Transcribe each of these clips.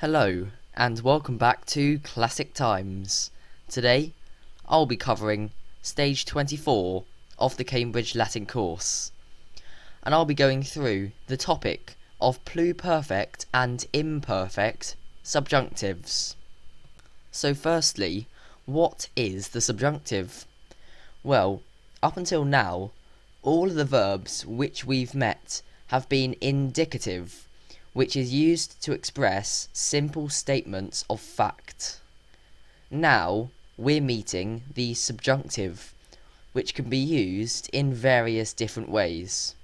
Hello, and welcome back to Classic Times. Today, I'll be covering Stage 24 of the Cambridge Latin course, and I'll be going through the topic of pluperfect and imperfect subjunctives. So firstly, what is the subjunctive? Well, up until now, all of the verbs which we've met have been indicative, which is used to express simple statements of fact. Now, we're meeting the subjunctive, which can be used in various different ways.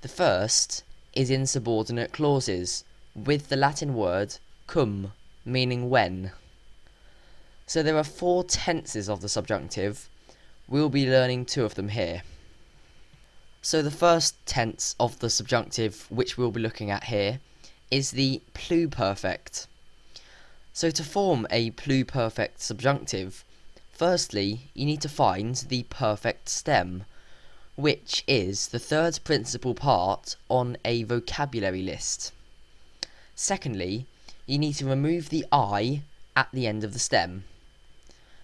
The first is in subordinate clauses, with the Latin word cum, meaning when. So there are 4 tenses of the subjunctive. We'll be learning 2 of them here. So the first tense of the subjunctive which we'll be looking at here is the pluperfect. So to form a pluperfect subjunctive, firstly you need to find the perfect stem, which is the third principal part on a vocabulary list. Secondly, you need to remove the I at the end of the stem.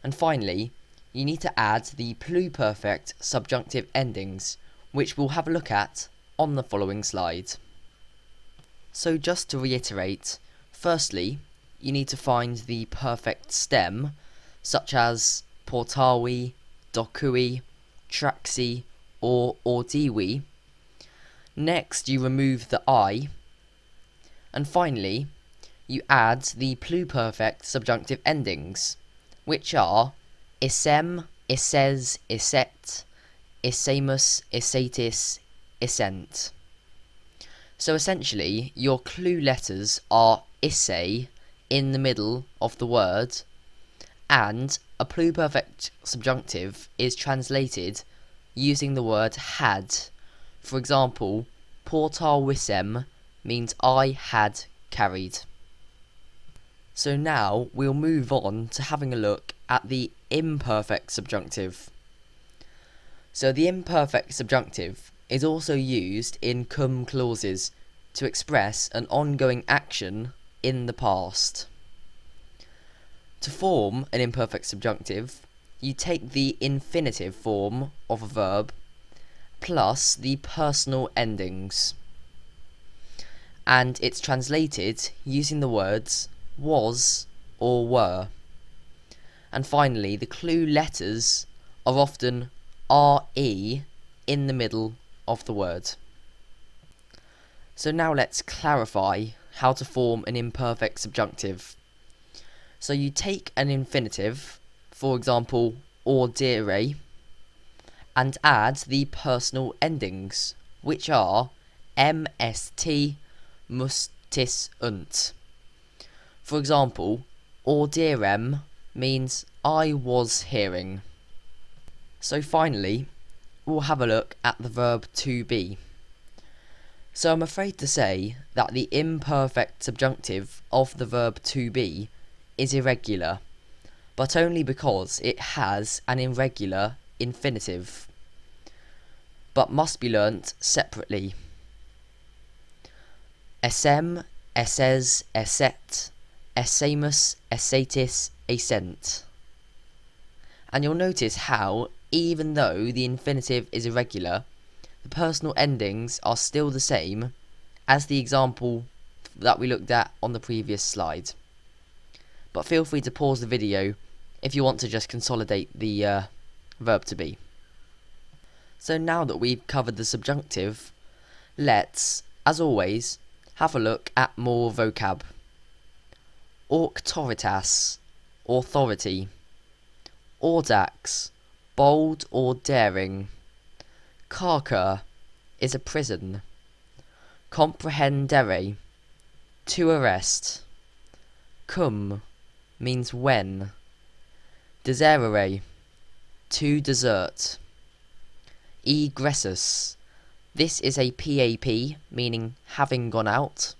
And finally, you need to add the pluperfect subjunctive endings, which we'll have a look at on the following slide. So just to reiterate, firstly, you need to find the perfect stem, such as portavi, docui, traxi, or audivi. Next, you remove the I. And finally, you add the pluperfect subjunctive endings, which are isem, isses, isset, issemus, issetis, issent. So essentially, your clue letters are isse in the middle of the word, and a pluperfect subjunctive is translated using the word had. For example, portavisem means I had carried. So now we'll move on to having a look at the imperfect subjunctive. So the imperfect subjunctive is also used in cum clauses to express an ongoing action in the past. To form an imperfect subjunctive, you take the infinitive form of a verb plus the personal endings, and it's translated using the words was or were. And finally, the clue letters are often RE in the middle of the word. So now let's clarify how to form an imperfect subjunctive. So you take an infinitive, for example, audire, and add the personal endings, which are mst, mustis, unt. For example, audirem means I was hearing. So finally, we'll have a look at the verb to be. So I'm afraid to say that the imperfect subjunctive of the verb to be is irregular, but only because it has an irregular infinitive, but must be learnt separately. Essem, esses, esset, essemus, essetis, essent. And you'll notice how, even though the infinitive is irregular, the personal endings are still the same as the example that we looked at on the previous slide. But feel free to pause the video if you want to just consolidate the verb to be. So now that we've covered the subjunctive, let's, as always, have a look at more vocab. Auctoritas, authority. Audax, bold or daring. Carcer is a prison. Comprehendere, to arrest. Cum means when. Deserere, to desert. Egressus, this is a PAP, meaning having gone out.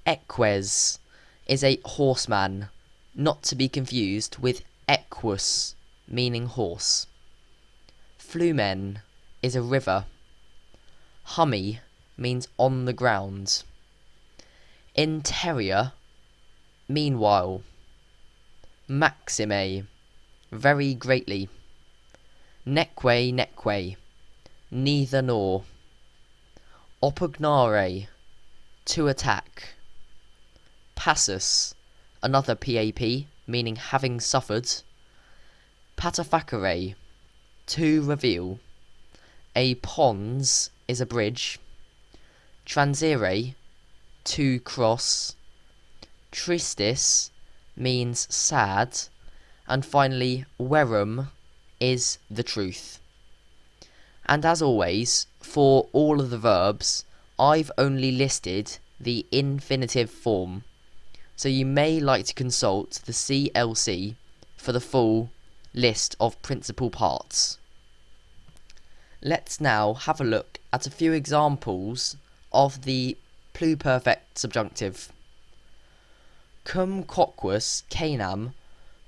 Eques is a horseman, not to be confused with equus, meaning horse. Flumen is a river. Hummy means on the ground. Interior meanwhile. Maxime, very greatly. Neque, neque, neither nor. Oppugnare, to attack. Passus, another PAP, meaning having suffered. Patafacere, to reveal. A pons is a bridge. Transire, to cross. Tristis means sad. And finally, verum is the truth. And as always, for all of the verbs, I've only listed the infinitive form. So you may like to consult the CLC for the full list of principal parts. Let's now have a look at a few examples of the pluperfect subjunctive. Cum quoquus canam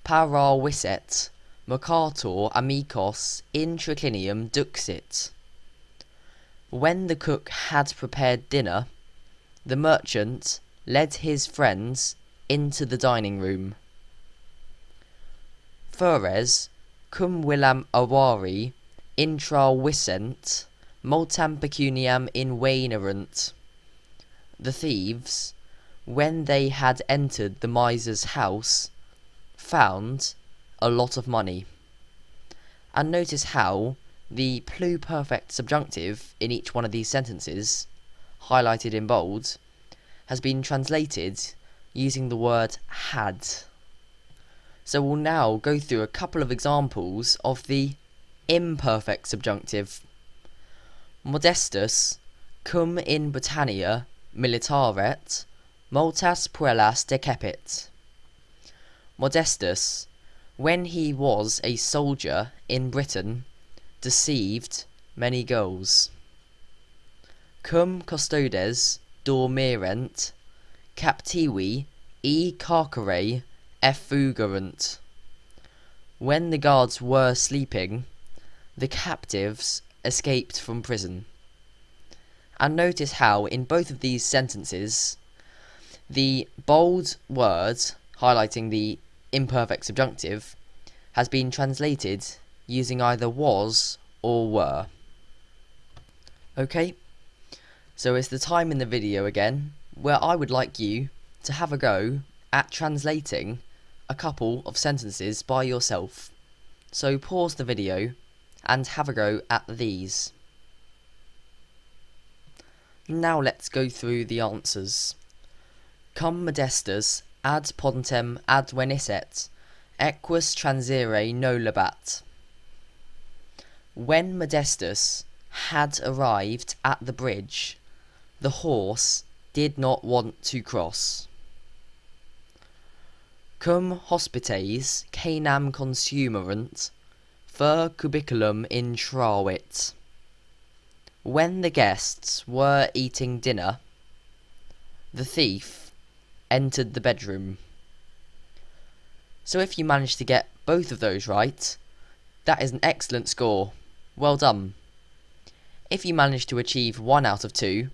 paravisset mercator amicos in triclinium duxit. When the cook had prepared dinner, the merchant led his friends into the dining room. Fures cum villam avari intravissent multam pecuniam invenerant. The thieves, when they had entered the miser's house, found a lot of money. And notice how the pluperfect subjunctive in each one of these sentences, highlighted in bold, has been translated using the word had. So we'll now go through a couple of examples of the imperfect subjunctive. Modestus cum in Britannia militaret multas puellas decepit. Modestus, when he was a soldier in Britain, deceived many girls. Cum custodes dormirent captivi e carcere effugurant. When the guards were sleeping, the captives escaped from prison. And notice how in both of these sentences, the bold word highlighting the imperfect subjunctive has been translated using either was or were. Okay, so it's the time in the video again where I would like you to have a go at translating a couple of sentences by yourself. So pause the video and have a go at these. Now let's go through the answers. Cum modestus ad pontem advenisset, equus transire nolabat. When Modestus had arrived at the bridge, the horse did not want to cross. Cum hospites canam consumerant, fur cubiculum intravit. When the guests were eating dinner, the thief entered the bedroom. So if you managed to get both of those right, that is an excellent score. Well done. If you managed to achieve 1 out of 2,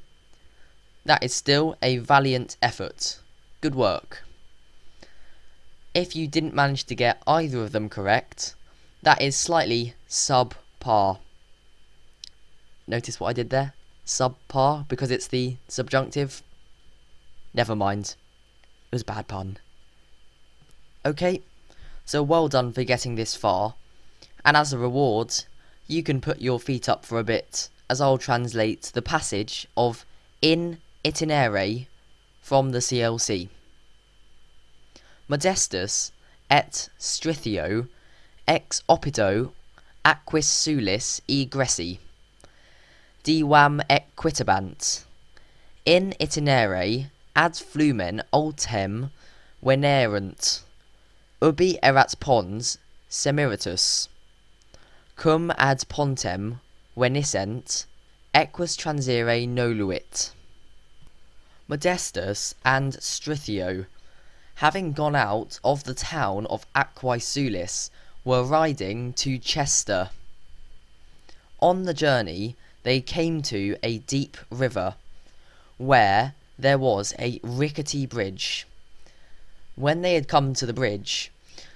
that is still a valiant effort. Good work. If you didn't manage to get either of them correct, that is slightly subpar. Notice what I did there? Subpar, because it's the subjunctive. Never mind. It was a bad pun. Okay, so well done for getting this far. And as a reward, you can put your feet up for a bit, as I'll translate the passage of in itinere from the CLC. Modestus et strithio ex oppido aquis sulis egressi, divam equitabant, in itinere ad flumen ultem venerant, ubi erat pons semiratus, cum ad pontem venissent, equus transire noluit. Modestus and Strithio, having gone out of the town of Aquae Sulis, were riding to Chester. On the journey, they came to a deep river, where there was a rickety bridge. When they had come to the bridge,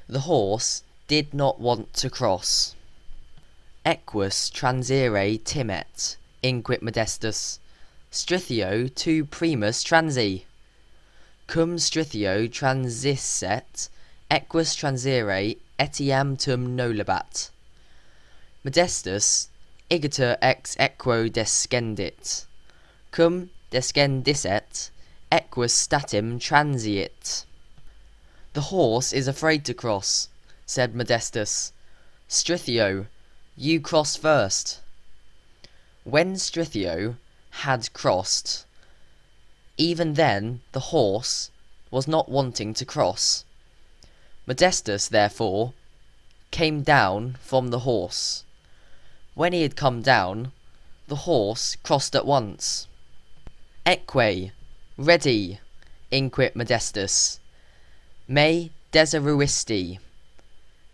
the horse did not want to cross. Equus transire timet, inquit modestus, strithio tu primus transi. Cum strithio transisset, equus transire etiam tum nolabat. Modestus igiter ex equo descendit. Cum descendisset, equus statim transiit. The horse is afraid to cross, said Modestus. Strithio, you cross first. When Strithio had crossed, even then the horse was not wanting to cross. Modestus, therefore, came down from the horse. When he had come down, the horse crossed at once. Eque, ready, inquit Modestus. Me deseruisti.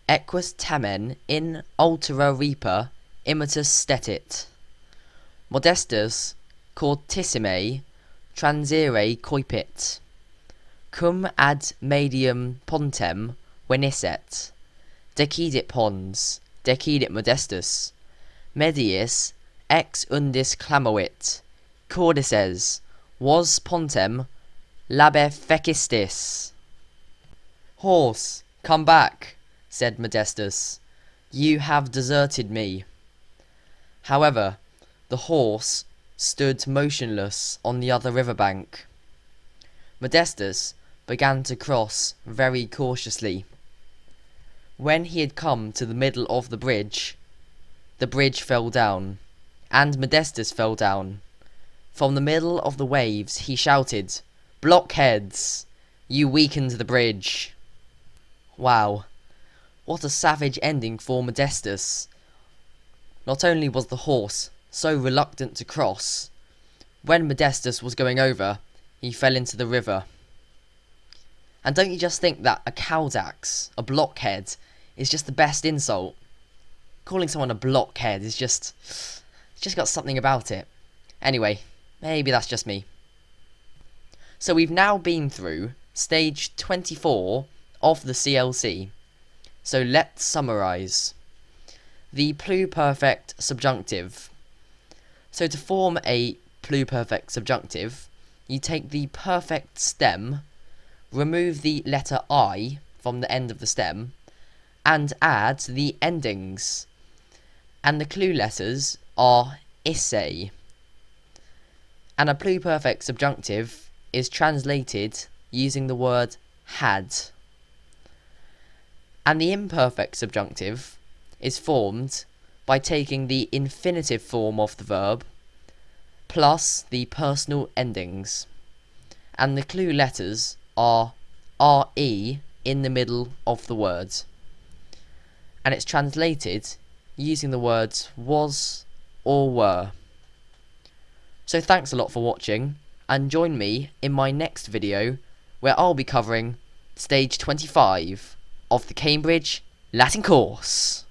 Equus tamen in altera reaper imitus stetit. Modestus cortissime transire coipit. Cum ad medium pontem venisset. Decidit pons, decidit Modestus. Medius ex undis clamovit. Cordices, was pontem labe fecistis. Horse, come back, said Modestus. You have deserted me. However, the horse stood motionless on the other river bank. Modestus began to cross very cautiously. When he had come to the middle of the bridge fell down, and Modestus fell down. From the middle of the waves he shouted, "Blockheads! You weakened the bridge!" Wow, what a savage ending for Modestus. Not only was the horse so reluctant to cross, when Modestus was going over, he fell into the river. And don't you just think that a cowdax, a blockhead, is just the best insult? Calling someone a blockhead is it's just got something about it. Anyway, maybe that's just me. So we've now been through stage 24 of the CLC. So let's summarise. The pluperfect subjunctive. So to form a pluperfect subjunctive, you take the perfect stem, remove the letter I from the end of the stem, and add the endings. And the clue letters are isse. And a pluperfect subjunctive is translated using the word had. And the imperfect subjunctive is formed by taking the infinitive form of the verb plus the personal endings. And the clue letters are RE in the middle of the word. And it's translated using the words was or were. So thanks a lot for watching, and join me in my next video where I'll be covering stage 25 of the Cambridge Latin course.